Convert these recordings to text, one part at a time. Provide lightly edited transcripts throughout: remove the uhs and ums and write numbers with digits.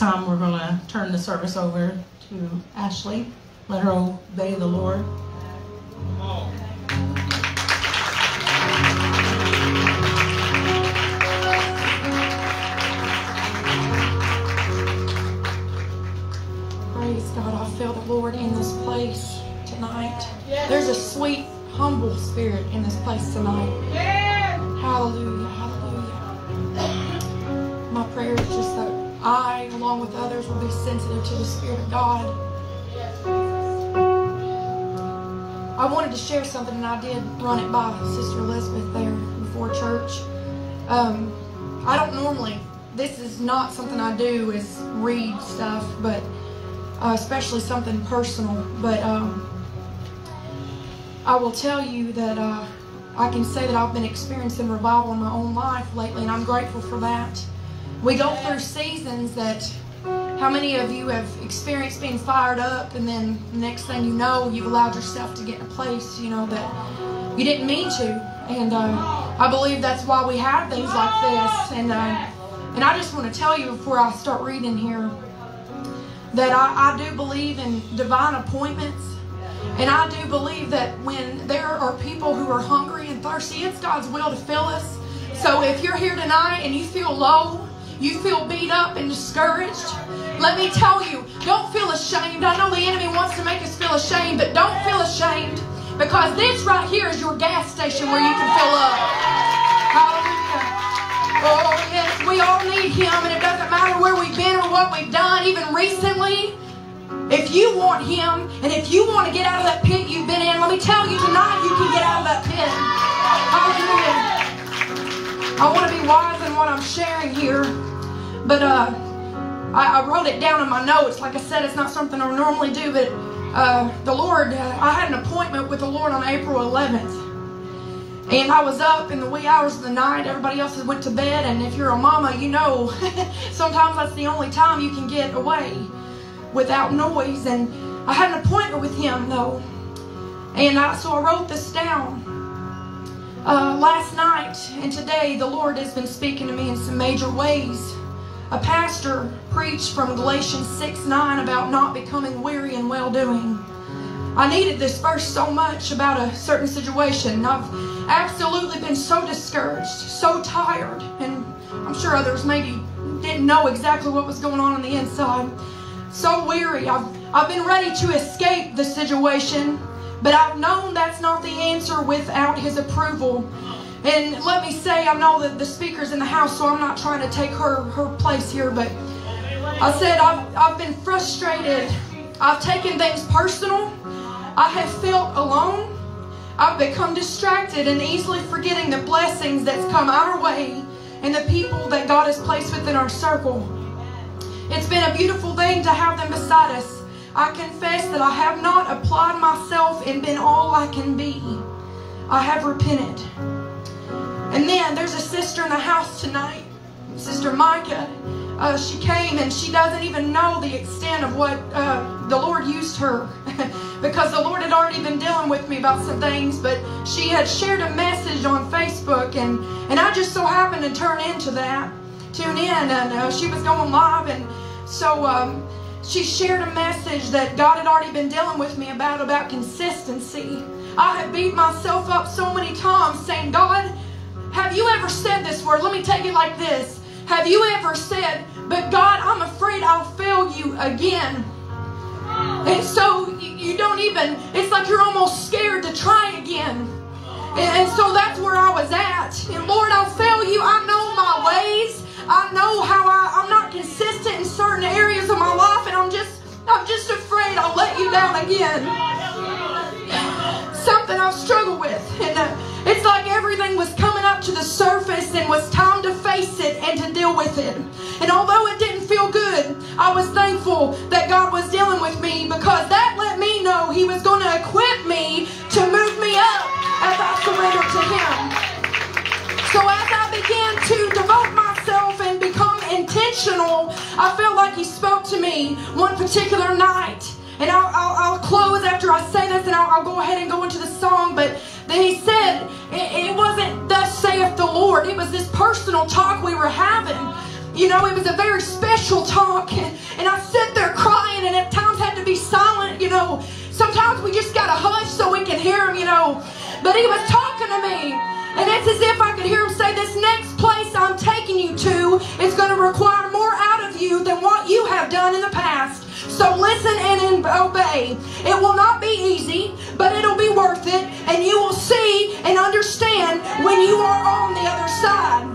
time, we're going to turn the service over to Ashley. Let her obey the Lord. Praise God. I feel the Lord in this place tonight. There's a sweet, humble spirit in this place tonight. Hallelujah. Hallelujah. My prayer is just that I, along with others, will be sensitive to the Spirit of God. I wanted to share something, and I did run it by Sister Elizabeth there before church. I don't normally, this is not something I do, is read stuff, but especially something personal. But I will tell you that I can say that I've been experiencing revival in my own life lately, and I'm grateful for that. We go through seasons that, how many of you have experienced being fired up, and then the next thing you know, you've allowed yourself to get in a place, that you didn't mean to. And I believe that's why we have things like this. And I just want to tell you before I start reading here that I do believe in divine appointments. And I do believe that when there are people who are hungry and thirsty, it's God's will to fill us. So if you're here tonight and you feel low, you feel beat up and discouraged, let me tell you, don't feel ashamed. I know the enemy wants to make us feel ashamed, but don't feel ashamed, because this right here is your gas station where you can fill up. Hallelujah. Oh yes, we all need Him, and it doesn't matter where we've been or what we've done, even recently. If you want Him, and if you want to get out of that pit you've been in, let me tell you tonight, you can get out of that pit. Hallelujah. I want to be wise in what I'm sharing here, but I wrote it down in my notes. Like I said, it's not something I normally do, but the Lord, I had an appointment with the Lord on April 11th. And I was up in the wee hours of the night. Everybody else had went to bed, and if you're a mama, you know sometimes that's the only time you can get away without noise. And I had an appointment with Him, though. And so I wrote this down. Last night and today, the Lord has been speaking to me in some major ways. A pastor preached from Galatians 6:9 about not becoming weary in well-doing. I needed this verse so much about a certain situation. I've absolutely been so discouraged, so tired, and I'm sure others maybe didn't know exactly what was going on the inside. So weary. I've been ready to escape the situation, but I've known that's not the answer without His approval. And let me say, I know that the speaker's in the house, so I'm not trying to take her place here, but I said I've been frustrated. I've taken things personal. I have felt alone. I've become distracted and easily forgetting the blessings that's come our way and the people that God has placed within our circle. It's been a beautiful thing to have them beside us. I confess that I have not applied myself and been all I can be. I have repented. And then there's a sister in the house tonight, Sister Micah. She came, and she doesn't even know the extent of what the Lord used her because the Lord had already been dealing with me about some things, but she had shared a message on Facebook, and I just so happened to tune in, and she was going live, and so she shared a message that God had already been dealing with me about consistency. I have beat myself up so many times saying, God, have you ever said this word? Let me take it like this. Have you ever said, but God, I'm afraid I'll fail you again? And so you don't even, it's like you're almost scared to try again. And so that's where I was at. And Lord, I'll fail you. I know my ways. I know how I'm not consistent in certain areas of my life, and I'm just afraid I'll let you down again. Something I've struggled with. And it's like everything was coming up to the surface and was time to face it and to deal with it. And although it didn't feel good, I was thankful that God was dealing with me, because that let me know He was going to equip me to move me up as I surrendered to Him. So as I began to devote myself and become intentional, I felt like He spoke to me one particular night. And I'll close after I say this, and I'll go ahead and go into the song. But He said it wasn't thus saith the Lord. It was this personal talk we were having. You know, it was a very special talk, and I sit there crying, and at times had to be silent. You know, sometimes we just gotta hush so we can hear him. You know, but he was talking to me, and it's as if I could hear him say, "This next place I'm taking you to is going to require more out of you than what you have done in the past. So listen and obey. It will not be easy, but it'll be worth it, and you will see and understand when you are on the other side.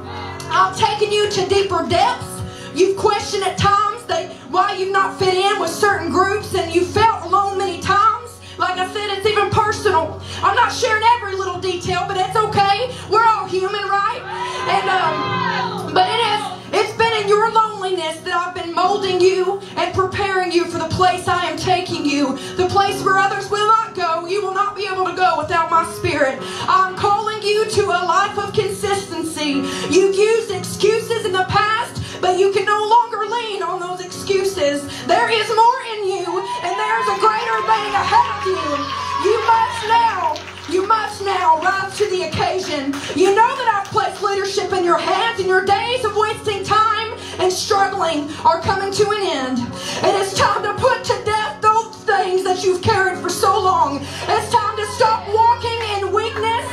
I'm taking you to deeper depths. You've questioned at times why you've not fit in with certain groups, and you felt alone many times. Like I said, it's even personal. I'm not sharing every little detail, but it's okay. We're all human, right? And but it's been in your loneliness that I've been molding you and preparing you for the place I am taking you. The place where others will not go. You will not be able to go without my Spirit. I'm calling you to a life of consistency. You've used excuses in the past, but you can no longer lean on those excuses. There is more in you, and there's a greater thing ahead of you. You must now rise to the occasion. You know that I've placed leadership in your hands, and your days of wasting time and struggling are coming to an end. It is time to put to death those things that you've carried for so long. It's time to stop walking in weakness.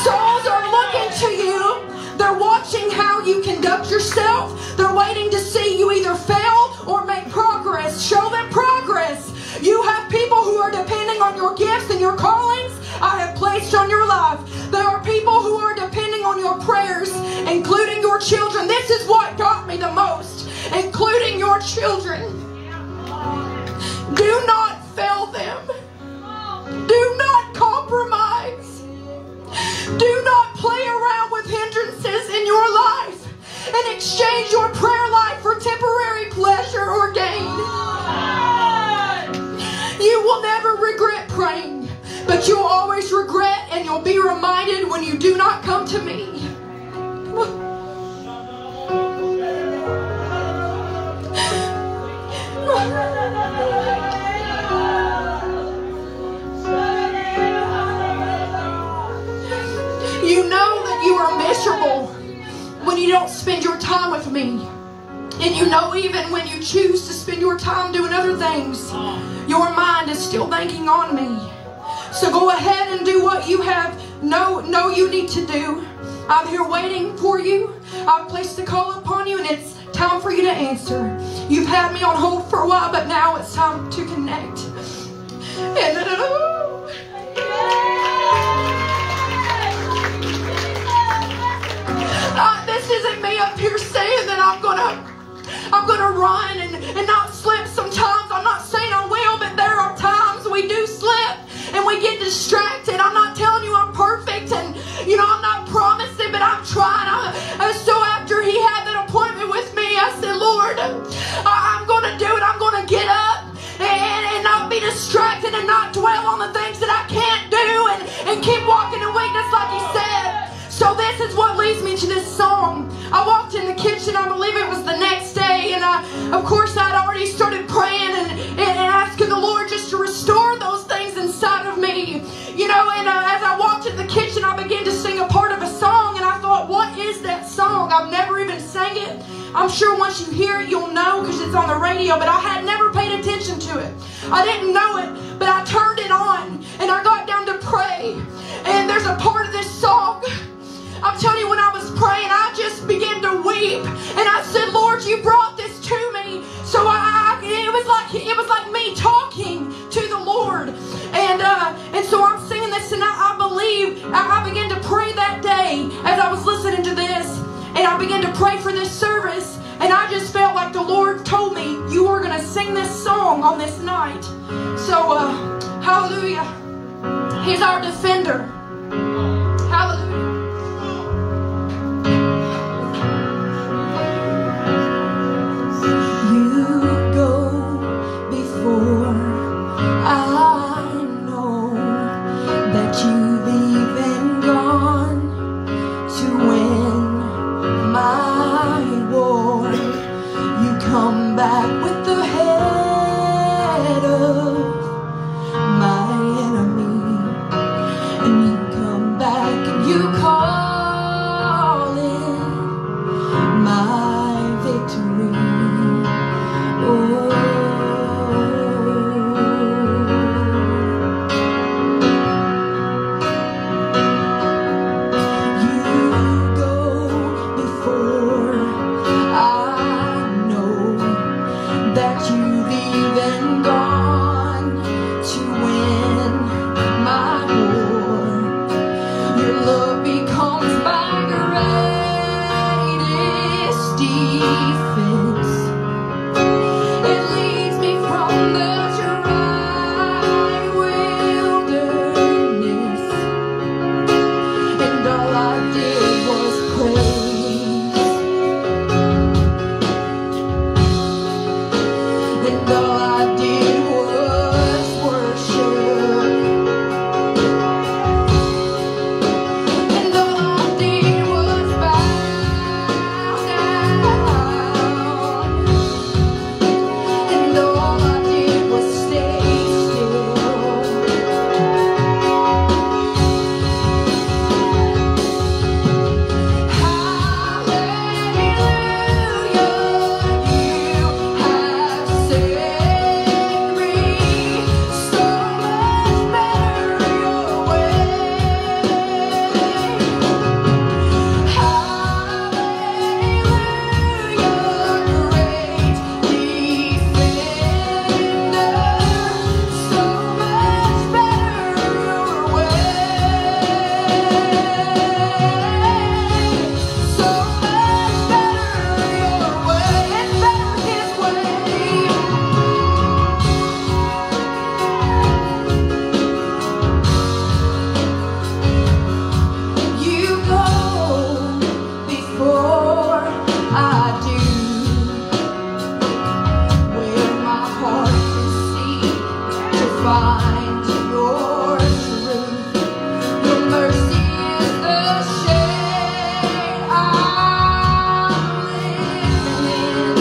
Souls are looking to you. They're watching how you conduct yourself. They're waiting to see you either fail or make progress. Show them progress. You have people who are depending on your gifts and your callings I have placed on your life. There are people who are depending on your prayers, including your children. This is what got me the most, including your children. Do not fail them. Do not compromise. Do not play around with hindrances in your life and exchange your prayer life for temporary pleasure or gain. You will never regret praying, but you'll always regret, and you'll be reminded when you do not come to me. You know that you are miserable when you don't spend your time with me. And you know even when you choose to spend your time doing other things, your mind is still thinking on me. So go ahead and do what you know you need to do. I'm here waiting for you. I've placed a call upon you, and it's time for you to answer. You've had me on hold for a while, but now it's time to connect. And this isn't me up here saying that I'm gonna run and not slip. Sometimes I'm not saying I will, but there are times we do slip and we get distracted. I'm not telling you I'm perfect, and I'm not promising, but I'm trying. So after he had that appointment with me, I said, Lord, I'm gonna do it. I'm gonna get up and not be distracted and not dwell on the things that I can't do and keep walking in weakness like he said. So this is what leads me to this song. I walked in the kitchen, I believe it was the next day, and of course I'd already started praying and asking the Lord just to restore those things inside of me. And as I walked in the kitchen, I began to sing a part of a song, and I thought, what is that song? I've never even sang it. I'm sure once you hear it, you'll know because it's on the radio, but I had never paid attention to it. I didn't know it, but I turned it on, and I got down to pray, and there's a part of this song. I'm telling you, when I was praying, I just began to weep, and I said, Lord, you brought this to me. So it was like me talking to the Lord, and so I'm singing this, and I believe I began to pray that day as I was listening to this, and I began to pray for this service, and I just felt like the Lord told me, you are going to sing this song on this night. So hallelujah. He's our defender. Hallelujah. I know that you've even gone to win my war. You come back with the head of my enemy, and find your truth. Your mercy is the shade I'm living in,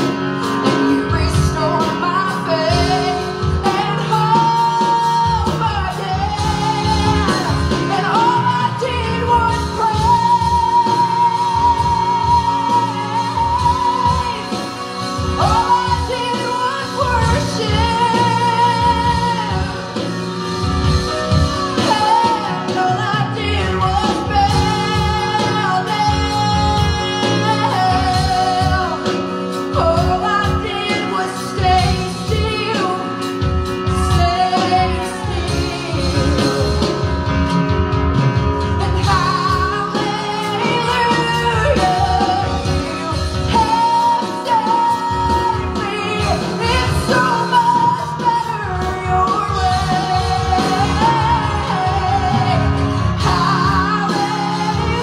and you restore my faith and hope again. And all I did was praise. All I did was worship. And all I did was bow down. All I did was stay still, stay still. And hallelujah, you have saved me. It's so much better your way.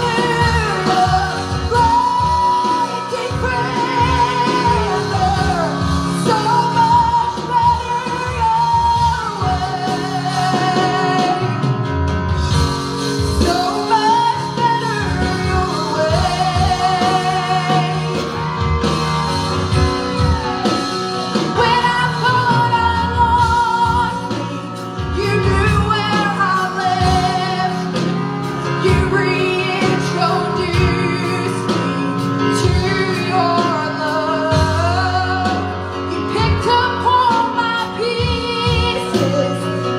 Hallelujah, great defender. So much better your way. So much better your way. When I thought I lost me, you knew where I lived. You reintroduced me to your love. You picked up all my pieces,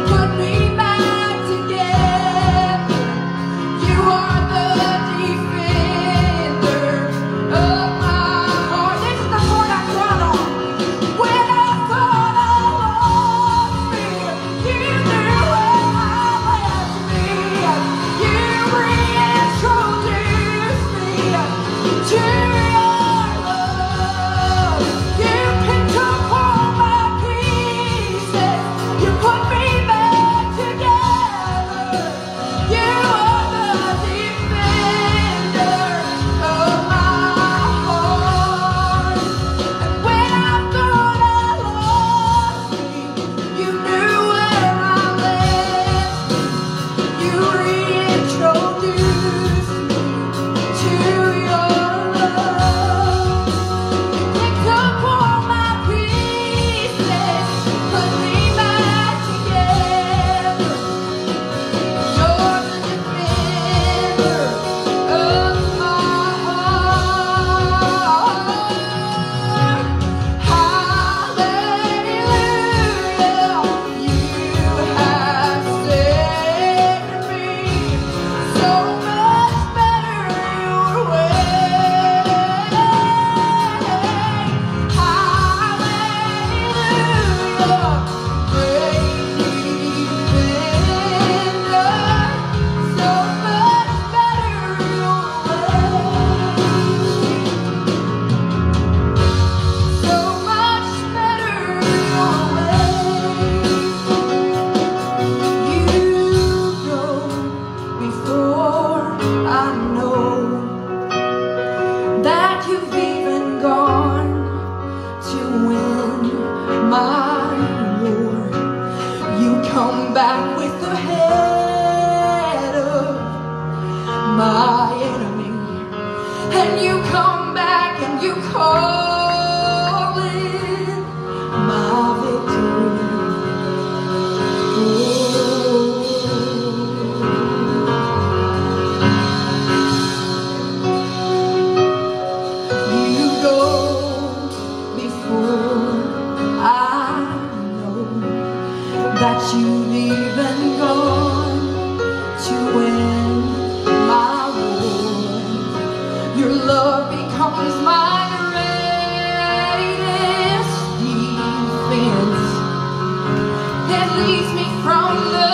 put me back together. You are the defender of my heart. This is the part I cried on. When I thought I lost me, you knew where I left me. You reintroduced me to your love. You picked up all my pieces. You put me back together. You are the defender of my heart. And when I thought I lost me, you knew where I lived. You reintroduced me to your love. You picked up all my pieces, put me back together. You're the defender of my heart. Hallelujah, you have saved me. So much better your way. Hallelujah, great defender. So much better your way. So much better your way. You go before I know that you've even gone to win my war. You come back with the head of my enemy, and you come back and you call it my victory. You go before I know that you've even gone to win my war. Your love becomes my greatest defense. It leads me from the